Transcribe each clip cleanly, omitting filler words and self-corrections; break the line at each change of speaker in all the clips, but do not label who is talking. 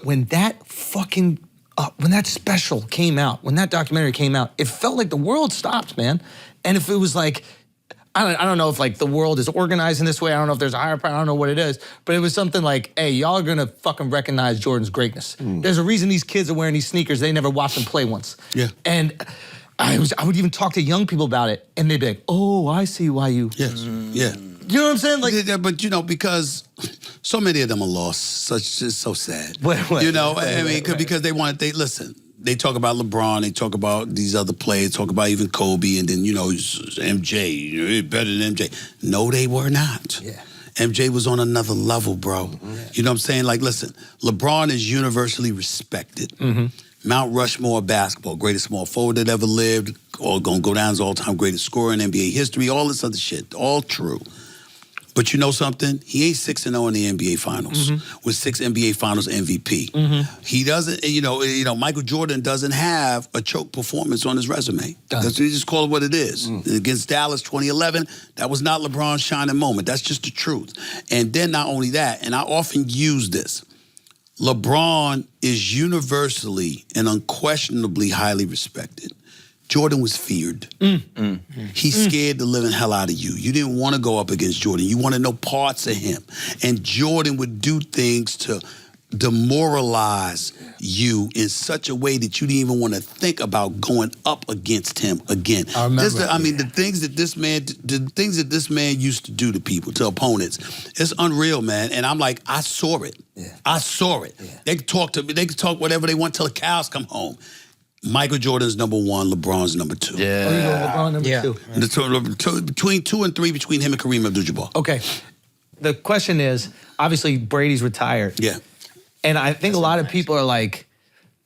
When that fucking, when that special came out, when that documentary came out, it felt like the world stopped, man. And if it was like, I don't know if like the world is organized in this way. I don't know if there's a higher power. I don't know what it is. But it was something like, hey, y'all are gonna fucking recognize Jordan's greatness. There's a reason these kids are wearing these sneakers. They never watched him play once.
Yeah.
And I would even talk to young people about it, and they'd be like, oh, I see why you.
Yes. Yeah.
You know what I'm saying? Like,
yeah, but you know, because so many of them are lost. It's just so sad. You know, because listen. They talk about LeBron, they talk about these other players, talk about even Kobe, and then, you know, MJ, you know, better than MJ. No, they were not.
Yeah.
MJ was on another level, bro. You know what I'm saying? Like, listen, LeBron is universally respected. Mount Rushmore of basketball, greatest small forward that ever lived, or gonna go down as all-time greatest scorer in NBA history, all this other shit, all true. But you know something? He ain't 6-0 in the NBA Finals with 6 NBA Finals MVP. He doesn't, you know, Michael Jordan doesn't have a choke performance on his resume. That's, you just call it what it is. Against Dallas 2011, that was not LeBron's shining moment. That's just the truth. And then not only that, and I often use this, LeBron is universally and unquestionably highly respected. Jordan was feared. He scared the living hell out of you. You didn't want to go up against Jordan. You wanted no parts of him. And Jordan would do things to demoralize you in such a way that you didn't even want to think about going up against him again.
I remember.
The things that this man used to do to people, to opponents, it's unreal, man. And I'm like, I saw it. I saw it. They can talk to me. They can talk whatever they want till the cows come home. Michael Jordan's number 1, LeBron's number 2.
Yeah. Oh, you know LeBron number 2.
Between 2 and 3, between him and Kareem Abdul-Jabbar.
Okay. The question is, obviously Brady's retired.
Yeah.
And I think a lot of people are like,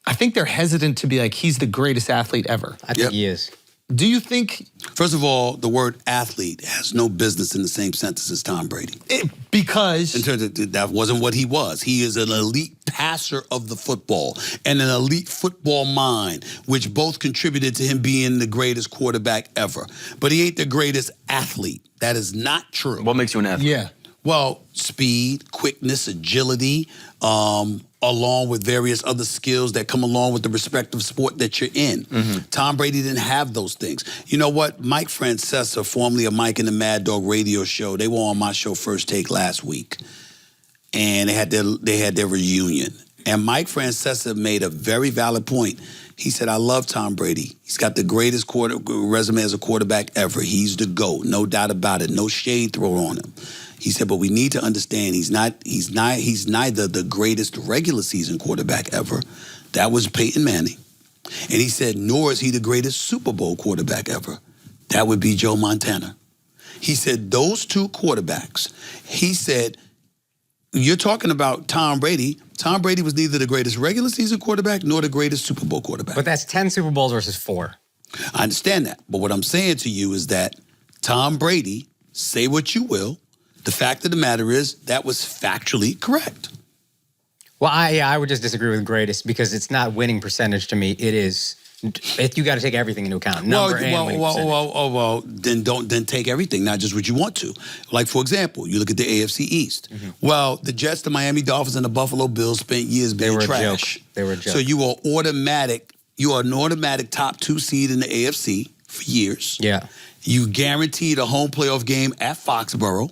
I think they're hesitant to be like, he's the greatest athlete ever.
I think he is.
Do you think?
First of all, the word athlete has no business in the same sentence as Tom Brady.
Because?
In terms of, that wasn't what he was. He is an elite passer of the football and an elite football mind, which both contributed to him being the greatest quarterback ever. But he ain't the greatest athlete. That is not true.
What makes you an athlete?
Yeah.
Well, speed, quickness, agility, along with various other skills that come along with the respective sport that you're in. Tom Brady didn't have those things. You know what? Mike Francesa, formerly of Mike and the Mad Dog radio show, they were on my show First Take last week. And they had their reunion. And Mike Francesa made a very valid point. He said, I love Tom Brady. He's got the greatest resume as a quarterback ever. He's the GOAT, no doubt about it. No shade thrown on him. He said, but we need to understand he's neither the greatest regular season quarterback ever. That was Peyton Manning. And he said, nor is he the greatest Super Bowl quarterback ever. That would be Joe Montana. He said, those two quarterbacks, he said, you're talking about Tom Brady. Tom Brady was neither the greatest regular season quarterback nor the greatest Super Bowl quarterback.
But that's 10 Super Bowls versus 4.
I understand that. But what I'm saying to you is that Tom Brady, say what you will, the fact of the matter is that was factually correct.
Well, I would just disagree with greatest because it's not winning percentage to me. It is, you got to take everything into account.
Then take everything, not just what you want to. Like, for example, you look at the AFC East. Well, the Jets, the Miami Dolphins, and the Buffalo Bills spent years being trash.
They were a joke.
So you are an automatic top 2 seed in the AFC for years.
Yeah.
You guaranteed a home playoff game at Foxborough,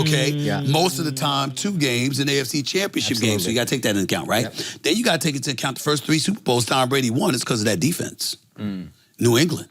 okay?
Yeah.
Most of the time, 2 games in AFC Championship games, so you got to take that into account, right?
Yep.
Then you got to take into account the first 3 Super Bowls Tom Brady won. It's because of that defense. New England.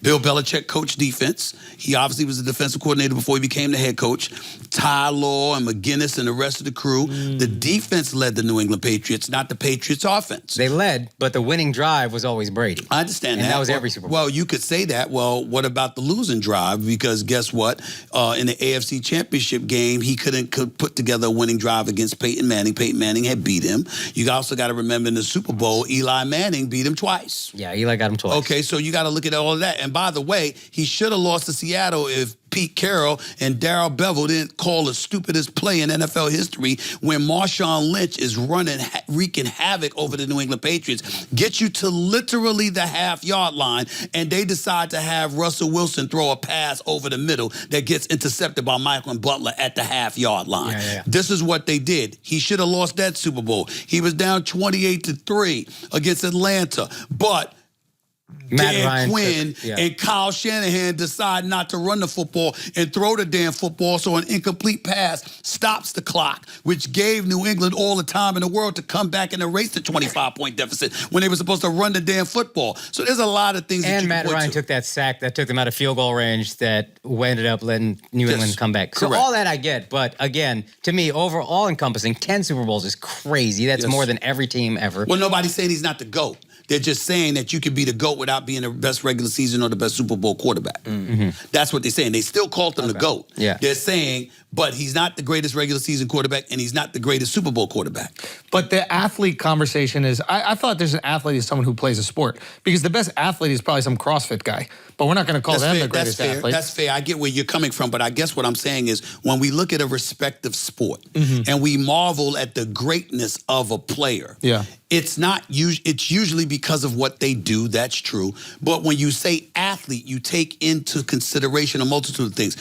Bill Belichick coached defense. He obviously was the defensive coordinator before he became the head coach. Ty Law and McGinnis and the rest of the crew. The defense led the New England Patriots, not the Patriots offense.
They led, but the winning drive was always Brady.
I understand that.
And that was every Super Bowl.
Well, you could say that. Well, what about the losing drive? Because guess what? In the AFC Championship game, he could put together a winning drive against Peyton Manning. Peyton Manning had beat him. You also got to remember in the Super Bowl, Eli Manning beat him twice.
Yeah, Eli got him twice.
Okay, so you got to look at all of that. And by the way, he should have lost to Seattle if Pete Carroll and Darrell Bevel didn't call the stupidest play in NFL history when Marshawn Lynch is wreaking havoc over the New England Patriots, get you to literally the half-yard line, and they decide to have Russell Wilson throw a pass over the middle that gets intercepted by Michael Butler at the half-yard line. This is what they did. He should have lost that Super Bowl. He was down 28-3 against Atlanta, but Dan Quinn and Kyle Shanahan decide not to run the football and throw the damn football, so an incomplete pass stops the clock, which gave New England all the time in the world to come back and erase the 25-point deficit when they were supposed to run the damn football. So there's a lot of things that you
Matt Ryan took that sack that took them out of field goal range that ended up letting New England come back. So all that I get, but again, to me, overall encompassing, 10 Super Bowls is crazy. That's more than every team ever.
Well, nobody's saying he's not the GOAT. They're just saying that you could be the GOAT without being the best regular season or the best Super Bowl quarterback. That's what they're saying. They still called him the GOAT. They're saying, but he's not the greatest regular season quarterback and he's not the greatest Super Bowl quarterback.
But the athlete conversation is, I thought there's an athlete is someone who plays a sport, because the best athlete is probably some CrossFit guy. But we're not going to call them the greatest athlete.
That's fair. I get where you're coming from, but I guess what I'm saying is when we look at a respective sport and we marvel at the greatness of a player, it's usually because of what they do. That's true. But when you say athlete, you take into consideration a multitude of things.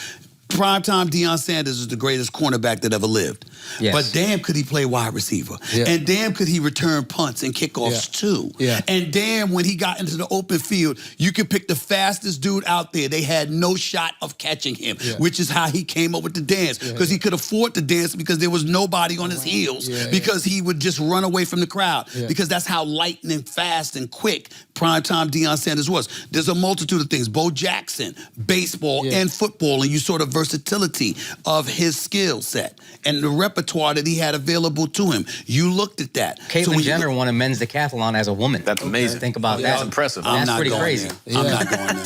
Primetime Deion Sanders is the greatest cornerback that ever lived. But damn could he play wide receiver. And damn could he return punts and kickoffs too. And damn when he got into the open field, you could pick the fastest dude out there. They had no shot of catching him, which is how he came up with the dance. Because he could afford to dance because there was nobody on his heels, because he would just run away from the crowd. Because that's how lightning fast and quick primetime Deion Sanders was. There's a multitude of things. Bo Jackson, baseball and football, and you saw the versatility of his skill set and the repertoire that he had available to him. You looked at that.
Caitlyn Jenner won a men's decathlon as a woman.
That's amazing.
Think about that.
That's impressive.
That's pretty crazy.
I'm not going there.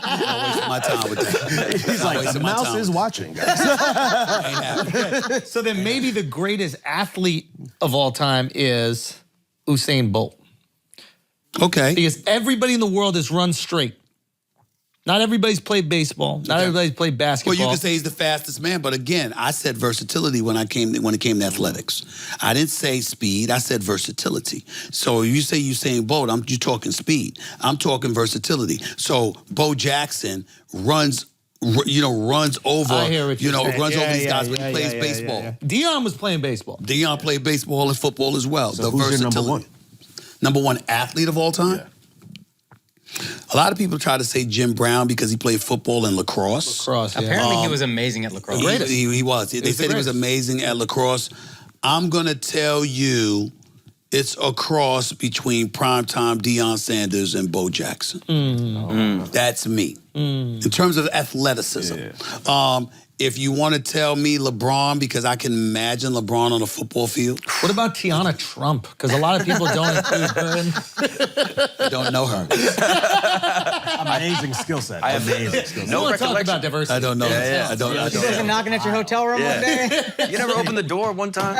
I'm wasting my time with that.
He's like, the mouse is watching, guys.
Ain't happening.
So then maybe the greatest athlete of all time is Usain Bolt.
Okay.
Because everybody in the world has run straight. Not everybody's played baseball. Not everybody's played basketball.
Well, you can say he's the fastest man, but again, I said versatility when it came to athletics. I didn't say speed. I said versatility. So if you say Usain Bolt, you're talking speed. I'm talking versatility. So Bo Jackson runs over, runs over these guys when he plays baseball.
Deion was playing baseball.
Deion played baseball and football as well.
So who's your number one?
Number one athlete of all time? A lot of people try to say Jim Brown because he played football and lacrosse.
Apparently he was amazing at lacrosse.
He was. They said he was amazing at lacrosse. I'm going to tell you it's a cross between primetime Deion Sanders and Bo Jackson. That's me. In terms of athleticism. If you want to tell me LeBron, because I can imagine LeBron on a football field.
What about Tiana Trump? Because a lot of people don't include her in.
I don't know her.
Amazing skill set.
Amazing skill set.
No recollection. Talk about diversity.
I don't know.
I don't know. She wasn't knocking at your hotel room one day?
You never opened the door one time?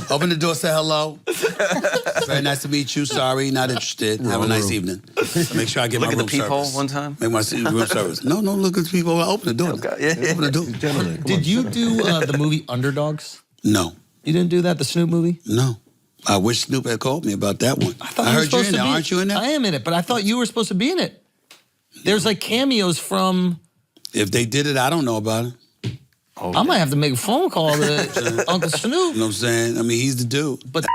Open the door, say hello. Very nice to meet you. Sorry, not interested. Have a nice evening. Make sure I get my room service.
Look at the peephole one time?
Make my room service. No, look at the people. Open the door.
Okay.
Open the door.
Did you do the movie Underdogs?
No.
You didn't do that, the Snoop movie?
No. I wish Snoop had called me about that one.
I
heard you in there. Aren't you in there?
I am in it, but I thought you were supposed to be in it. There's like cameos from...
If they did it, I don't know about it.
I might have to make a phone call to Uncle Snoop.
You know what I'm saying? I mean, he's the dude.
But